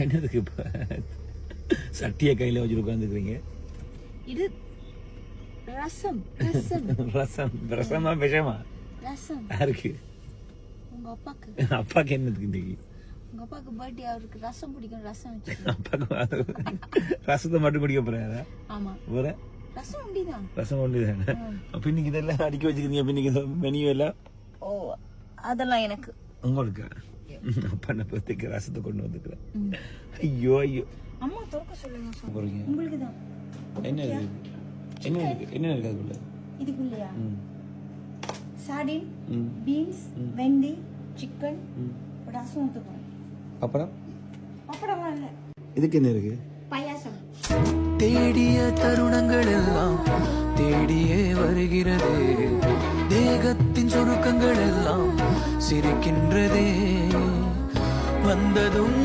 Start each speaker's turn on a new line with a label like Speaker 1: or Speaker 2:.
Speaker 1: என்னதுக்கு இப்ப சட்டியை கையில வச்சு உட்காந்துக்கிறீங்க? இது ரசம். ரசம் ரசம் ரசமா விஷமா? ரசம். யாருக்கு? உங்க அப்பாக்கு. அப்பாக்கு என்னதுக்கு இன்னைக்கு? உங்க அப்பாக்கு பர்த்டே, அவருக்கு ரசம் பிடிக்கும். ரசம் வச்சு அப்பாக்கு ரசத்தை மட்டும் குடிக்க போறாரா? ஆமா. வேற ரசம் உண்டிதான். ரசம் உண்டிதான். அப்ப இன்னைக்கு இதெல்லாம் அடிக்க வச்சுக்கிறீங்க. அப்ப இன்னைக்கு மெனு எல்லாம்? ஓ, அதெல்லாம் எனக்கு. உங்களுக்கு அப்பா என்ன பத்திக்கு ரசத்தை கொண்டு வந்துக்கிறேன். ஐயோ ஐயோ. அம்மா தோக்க சொல்லுங்க. உங்களுக்கு தான். என்ன இருக்கு? என்ன இருக்கு? என்ன இருக்கு அதுக்குள்ள? இதுக்குள்ளயா? சார்டின், பீன்ஸ், வெந்தி, சிக்கன், ரசம் ஊத்துறோம். பப்படம்? பப்படம் இல்ல. இதுக்கு என்ன இருக்கு? பாயாசம். தேடிய தருணங்கள் எல்லாம் தேடியே வருகிறதே, தேகத்தின் சுருக்கங்கள் எல்லாம் சிரிக்கின்றதே, வந்ததும்